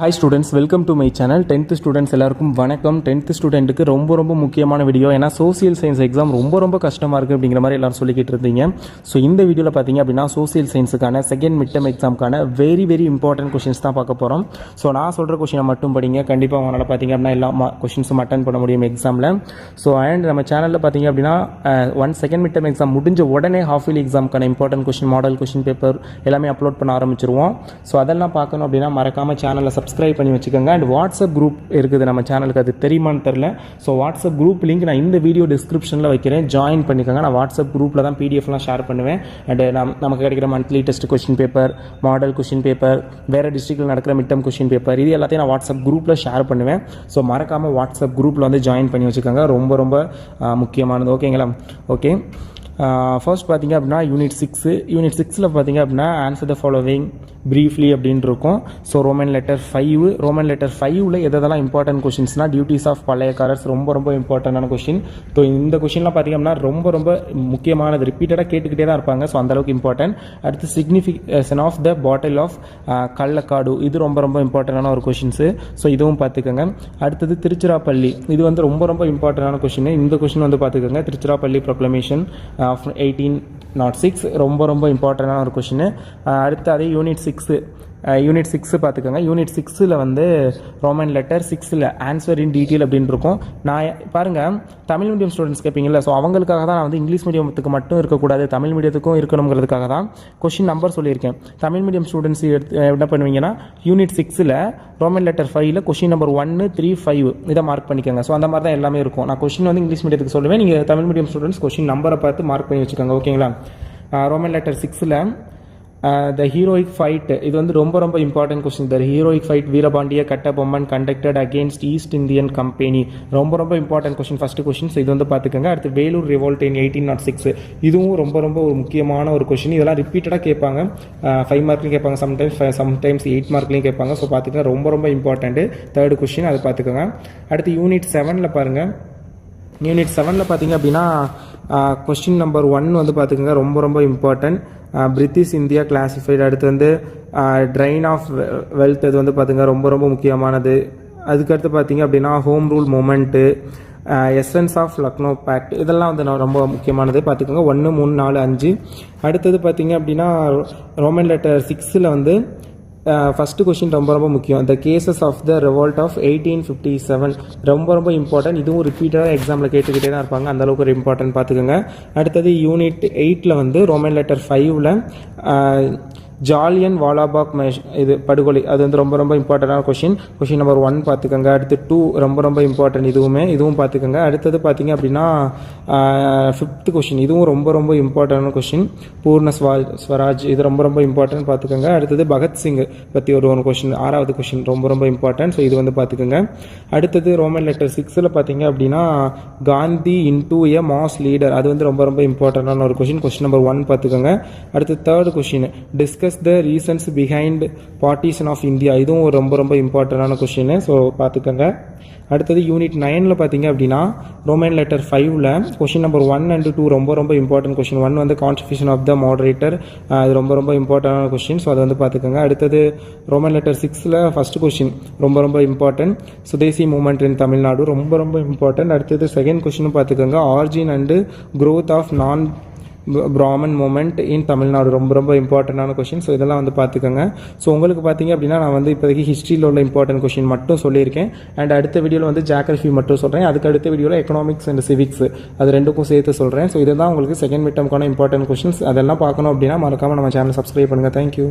Hi students, welcome to my channel. 10th students எல்லாருக்கும் வணக்கம். 10th ஸ்டூடெண்ட்டுக்கு ரொம்ப முக்கியமான வீடியோ. ஏன்னா சோசியல் சயின்ஸ் எக்ஸாம் ரொம்ப கஷ்டமாக இருக்குது அப்படிங்கிற மாதிரி எல்லாரும் சொல்லிக்கிட்டு இருந்தீங்க. ஸோ இந்த வீடியோவில் பார்த்தீங்க அப்படின்னா சோசியல் சயின்ஸுக்கான செகண்ட் மிட் டர்ம் எக்ஸாமுக்கான வெரி இம்பார்ட்டன்ட் கொஷின்ஸ் தான் பார்க்க போகிறோம். ஸோ நான் சொல்கிற கொஷினை மட்டும் படிங்க. கண்டிப்பாக அவங்களால பார்த்தீங்க அப்படின்னா எல்லா கொஷின்ஸும் அட்டன் பண்ண முடியும் எக்ஸாமில். ஸோ அண்ட் நம்ம சேனலில் பார்த்தீங்க அப்படின்னா செகண்ட் மிட் டர்ம் எக்ஸாம் முடிஞ்ச உடனே ஹாஃப் இயர்லி எக்ஸாமுக்கான important question, model question paper எல்லாமே அப்லோட் பண்ண ஆரம்பிச்சிருவோம். ஸோ அதெல்லாம் பார்க்கணும் அப்படின்னா மறக்காமல் சேனலில் சப்ஸ்கிரைப் பண்ணி வச்சுக்கோங்க. அண்ட் வாட்ஸ்அப் குரூப் இருக்குது நம்ம சேனலுக்கு, அது தெரியுமான்னு தெரில. ஸோ வாட்ஸ்அப் குரூப் லிங்க் நான் இந்த வீடியோ டிஸ்கிரிப்ஷனில் வைக்கிறேன், ஜாயின் பண்ணிக்கோங்க. நான் வாட்ஸ்அப் குரூப்பில் தான் பிடிஎஃப்லாம் ஷேர் பண்ணுவேன். அண்ட் நமக்கு கிடைக்கிற monthly test question paper, model question paper, வேறு டிஸ்ட்ரிக்டில் நடக்கிற மிட் டர்ம் கொஷின் பேப்பர், இது எல்லாத்தையும் நான் வாட்ஸ்அப் குரூப்பில் ஷேர் பண்ணுவேன். ஸோ மறக்காமல் வாட்ஸ்அப் குரூப்பில் வந்து ஜாயின் பண்ணி வச்சுக்கோங்க. ரொம்ப முக்கியமானது. ஓகேங்களா? ஓகே, ஃபர்ஸ்ட் பார்த்தீங்க அப்படின்னா யூனிட் 6 பார்த்தீங்க அப்படின்னா ஆன்சர் த ஃபாலோவிங் ப்ரீஃப்லி அப்படின்னு இருக்கும். ஸோ ரோமன் லெட்டர் 5ல் எதெல்லாம் இம்பார்ட்டன்ட் கொஷின்ஸ்னா டியூட்டிஸ் ஆஃப் பழையக்காரர்ஸ் ரொம்ப இம்பார்ட்டண்டான கொஷின். ஸோ இந்த கொஷின்லாம் பார்த்தீங்க அப்படின்னா ரொம்ப முக்கியமானது, ரிப்பீட்டடாக கேட்டுக்கிட்டே தான் இருப்பாங்க. ஸோ அந்தளவுக்கு இம்பார்ட்டன்ட். அடுத்து signification of the battle of Kalakkad, இது ரொம்ப இம்பார்ட்டண்டான ஒரு கொஷின்ஸு. ஸோ இதுவும் பார்த்துக்கோங்க. அடுத்தது திருச்சிராப்பள்ளி, இது வந்து ரொம்ப இம்பார்ட்டண்டான கொஷின். இந்த கொஷின் வந்து பார்த்துக்கோங்க. திருச்சிராப்பள்ளி ப்ரொக்ளமேஷன் ஆஃப் 1806 ரொம்ப இம்பார்ட்டண்டான ஒரு கொஷின். அடுத்து அதே யூனிட் 6 பார்த்துக்கோங்க. யூனிட் 6ல் வந்து ரோமன் லெட்டர் 6ல் ஆன்சர் இன் டீட்டெயில் அப்படின்னு இருக்கும். நான் பாருங்கள், தமிழ் மீடியம் ஸ்டூடெண்ட்ஸ் கேட்பீங்களா? ஸோ அவங்களுக்காக தான் நான் வந்து இங்கிலீஷ் மீடியத்துக்கு மட்டும் இருக்கக்கூடாது, தமிழ் மீடியத்துக்கும் இருக்கணுங்கிறதுக்காக தான் கொஷின் நம்பர் சொல்லியிருக்கேன். தமிழ் மீடியம் ஸ்டூடெண்ட்ஸ் என்ன பண்ணுவீங்கன்னா யூனிட் 6ல் ரோமன் லெட்டர் 5ல் கொஷின் நம்பர் 1, 3, 5 இதை மார்க் பண்ணிக்கோங்க. ஸோ அந்த மாதிரி தான் எல்லாமே இருக்கும். நான் கொஷின் வந்து இங்கிலீஷ் மீடியத்துக்கு சொல்லுவேன், நீங்கள் தமிழ் மீடியம் ஸ்டூடெண்ட்ஸ் கொஷின் நம்பரை பார்த்து மார்க் பண்ணி வச்சுக்கோங்க. ஓகேங்களா? ரோமன் லெட்டர் 6ல் த ஹீரோயிக் ஃபைட், இது வந்து ரொம்ப important question. The heroic fight Veerapandiya Kattabomman conducted against East Indian company, ரொம்ப important question, first question. So இது வந்து பார்த்துக்கோங்க. அடுத்து வேலூர் ரிவோல்ட் இன் 1806, இதுவும் ரொம்ப ஒரு முக்கியமான ஒரு கொஸ்டின். இதெல்லாம் ரிப்பீட்டடாக கேட்பாங்க. 5 மார்க்லையும் கேட்பாங்க, சம்டைம்ஸ் 8 மார்க்லையும் கேட்பாங்க. ஸோ பார்த்துக்கோங்க, ரொம்ப இம்பார்ட்டன்ட்டு. தேர்ட் கொஸ்டின், அது பார்த்துக்கோங்க. அடுத்து யூனிட் 7ல் பாருங்கள். யூனிட் 7ல் பார்த்தீங்க அப்படின்னா கொஸ்டின் நம்பர் 1 வந்து பார்த்துக்கோங்க, ரொம்ப இம்பார்ட்டன்ட். British India classified. அடுத்து வந்து ட்ரைன் ஆஃப் வெல்த், அது வந்து பார்த்துங்க ரொம்ப முக்கியமானது. அதுக்கடுத்து பார்த்தீங்க அப்படின்னா home rule movement, essence of Lucknow pact, இதெல்லாம் வந்து ரொம்ப முக்கியமானது. பார்த்துக்கோங்க 1, 3, 4, 5. அடுத்தது பார்த்தீங்க அப்படின்னா ரோமன் லெட்டர் 6ல் வந்து ஃபஸ்ட்டு கொஸ்டின் ரொம்ப முக்கியம். The causes of the revolt of 1857 ரொம்ப இம்பார்ட்டன்ட். இதுவும் ரிப்பீட்டடாக எக்ஸாமில் கேட்டுக்கிட்டே தான் இருப்பாங்க, அந்தளவுக்கு ஒரு இம்பார்ட்டன்ட் பார்த்துக்கோங்க. அடுத்தது யூனிட் 8ல் வந்து ரோமன் லெட்டர் 5ல் ஜாலியன் வாலாபாக் இது படுகொலை, அது வந்து ரொம்ப இம்பார்ட்டண்டான கொஷின் நம்பர் 1 பார்த்துக்கோங்க. அடுத்து 2 ரொம்ப இம்பார்ட்டன்ட், இதுவும் பார்த்துக்கோங்க. அடுத்தது பார்த்தீங்க அப்படின்னா 5th கொஷின், இதுவும் ரொம்ப இம்பார்ட்டண்டான கொஷின். பூர்ண ஸ்வராஜ், இது ரொம்ப இம்பார்ட்டன்ட் பார்த்துக்கோங்க. அடுத்தது பகத்சிங் பற்றி ஒரு கொஷின், 6வது கொஷின் ரொம்ப இம்பார்ட்டன்ட். ஸோ இது வந்து பார்த்துக்கோங்க. அடுத்தது ரோமன் லெட்டர் 6ல் பார்த்தீங்க அப்படின்னா காந்தி இன்டூ எ மாஸ் லீடர், அது வந்து ரொம்ப இம்பார்ட்டண்டான ஒரு கொஷின் நம்பர் 1 பார்த்துக்கோங்க. அடுத்து 3rd question, discuss the reasons behind partition of India, இதுவும் ரொம்ப இம்பார்ட்டண்டான கொஷின். ஸோ பார்த்துக்கோங்க. அடுத்தது யூனிட் 9ல் பார்த்தீங்க அப்படின்னா ரோமன் லெட்டர் 5ல் கொஷின் நம்பர் 1 and 2 ரொம்ப இம்பார்ட்டன்ட் கொஷின். 1 வந்து கான்ஸ்டிடியூஷன் ஆஃப் த மாடரேட்டர், அது ரொம்ப இம்பார்ட்டன்டான கொஷின். ஸோ அதை வந்து பார்த்துக்கோங்க. அடுத்தது ரோமன் லெட்டர் 6ல் ஃபர்ஸ்ட் கொஷின் ரொம்ப important. Swadeshi movement in Tamil Nadu ரொம்ப இம்பார்ட்டன்ட். அடுத்தது செகண்ட் கொஷினும் பார்த்துக்கோங்க. ஆரிஜின் அண்டு க்ரோத் ஆஃப் நான் பிராமன் மூமெண்ட் இன் தமிழ்நாடு ரொம்ப இம்பார்ட்டண்டான கொஷின். ஸோ இதெல்லாம் வந்து பார்த்துக்கோங்க. ஸோ உங்களுக்கு பார்த்தீங்க அப்படின்னா நான் வந்து இப்போதைக்கு ஹிஸ்ட்ரியில் உள்ள இம்பார்ட்டன்ட் கொஷின் மட்டும் சொல்லியிருக்கேன். அண்ட் அடுத்த வீடியோவில் வந்து ஜியோகிராஃபி மட்டும் சொல்கிறேன். அதுக்கு அடுத்த வீடியோவில் எக்கனாமிக்ஸ் அண்ட் சிவிக்ஸ், அது ரெண்டுக்கும் சேர்த்து சொல்கிறேன். ஸோ இதுதான் உங்களுக்கு செகண்ட் மிட் டர்முக்கான இம்பார்ட்டன்ட் கொஷின்ஸ். அதெல்லாம் பார்க்கணும் அப்படின்னா மறக்காமல் நம்ம சேனல் சப்ஸ்கிரைப் பண்ணுங்கள். தேங்க்யூ.